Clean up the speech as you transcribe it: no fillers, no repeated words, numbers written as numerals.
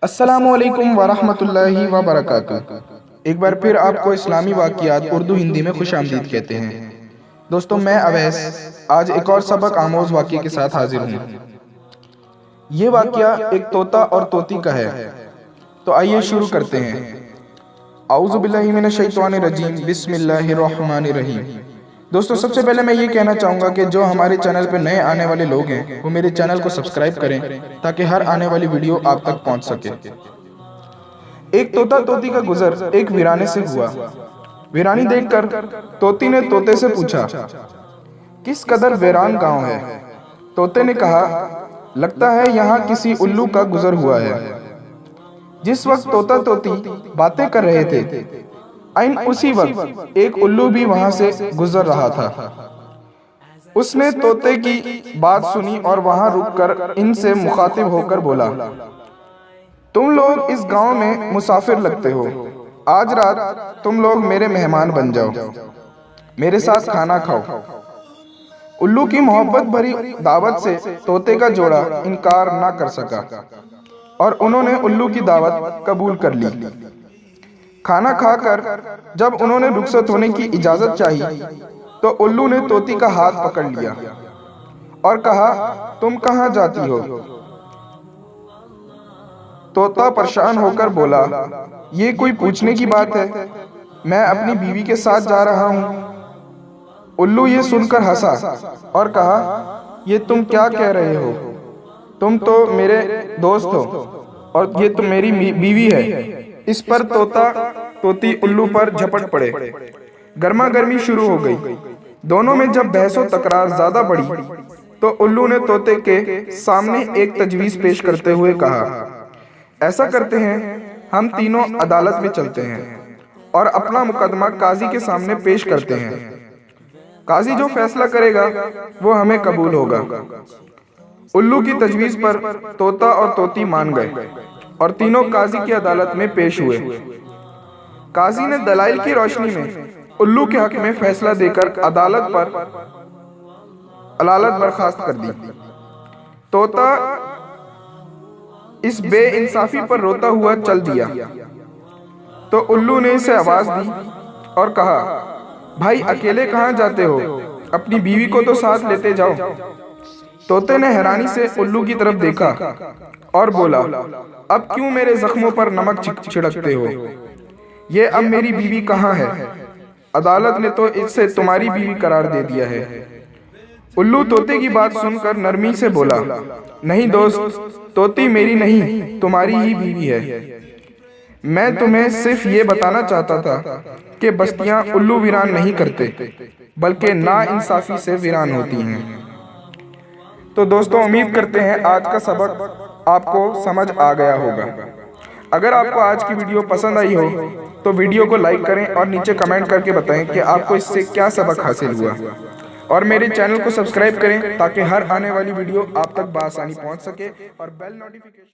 अस्सलामुअलैकुम वरहमतुल्लाहि वबरकातुहू। एक बार फिर आपको इस्लामी वाक़ियात उर्दू हिंदी में खुशामदीद कहते हैं। दोस्तों, मैं अवैस आज एक और सबक आमोज़ वाक़े के साथ हाजिर हूँ। ये वाक़या एक तोता और तोती का है। तो आइए शुरू करते हैं। औज़ु बिल्लाहि मिनश शैतानिर रजीम, बिस्मिल्लाहिर रहमानिर रहीम। दोस्तों, सबसे पहले मैं ये कहना चाहूँगा कि जो हमारे चैनल पर नए आने वाले लोग हैं वो मेरे चैनल को सब्सक्राइब करें ताकि हर आने वाली वीडियो आप तक पहुँच सके। एक तोता तोती का गुजर एक वीराने से हुआ। वीरानी देखकर तोती ने तोते से पूछा, किस कदर वीरान गांव है। तोते ने कहा, लगता है यहाँ किसी उल्लू का गुजर हुआ है। जिस वक्त तोता तोती बातें कर रहे थे, ऐन उसी वक्त एक उल्लू भी वहां से गुजर रहा था। उसने तोते की बात सुनी और वहां रुककर इनसे मुखातिब होकर बोला, तुम लोग इस गांव में मुसाफिर लगते हो। आज रात तुम लोग मेरे मेहमान बन जाओ, मेरे साथ खाना खाओ। उल्लू की मोहब्बत भरी दावत से तोते का जोड़ा इनकार ना कर सका और उन्होंने उल्लू की दावत कबूल कर ली। खाना खाकर जब उन्होंने रुखसत होने की इजाजत चाही तो उल्लू ने तोती का हाथ पकड़ लिया और कहा, तुम कहाँ जाती हो। तोता परेशान होकर बोला, ये कोई पूछने की बात है, मैं अपनी बीवी के साथ जा रहा हूँ। उल्लू ये सुनकर हंसा और कहा, ये तुम क्या कह रहे हो, तुम तो मेरे दोस्त हो और ये तो मेरी बीवी है। इस पर तोता तोती उल्लू पर झपट पड़े। गर्मा गर्मी शुरू हो गई। दोनों में जब बहसो तकरार ज्यादा बढ़ी तो उल्लू ने तोते के सामने एक तजवीज पेश करते हुए कहा, ऐसा करते हैं, हम तीनों अदालत में चलते हैं और अपना मुकदमा काजी के सामने पेश करते हैं। काजी जो फैसला करेगा वो हमें कबूल होगा। उल्लू की तजवीज पर तोता और तोती मान गए और तीनों काजी की अदालत में पेश हुए। काजी ने दलाइल की रोशनी में उल्लू के हक में फैसला देकर अदालत बर्खास्त कर दी। तोता इस बेइंसाफी पर रोता हुआ चल दिया तो उल्लू ने इसे आवाज दी और कहा, भाई अकेले कहाँ जाते हो, अपनी बीवी को तो साथ लेते जाओ। तोते ने हैरानी से उल्लू की तरफ देखा और बोला, अब क्यों मेरे जख्मों पर नमक छिड़कते हो, ये अब मेरी बीवी कहाँ है, अदालत ने तो इससे तुम्हारी बीवी करार दे दिया है। उल्लू तोते की बात सुनकर नरमी से बोला, नहीं दोस्त, तोती मेरी नहीं तुम्हारी ही बीवी है। मैं तुम्हें सिर्फ ये बताना चाहता था कि बस्तियां उल्लू वीरान नहीं करते बल्कि ना इंसाफी से वीरान होती हैं। तो दोस्तों, उम्मीद करते हैं आज का सबक आपको समझ आ गया होगा। अगर आपको आज की वीडियो पसंद आई हो तो वीडियो को लाइक करें और नीचे कमेंट करके बताएं कि आपको इससे क्या सबक हासिल हुआ और मेरे चैनल को सब्सक्राइब करें ताकि हर आने वाली वीडियो आप तक बआसानी पहुंच सके और बेल नोटिफिकेशन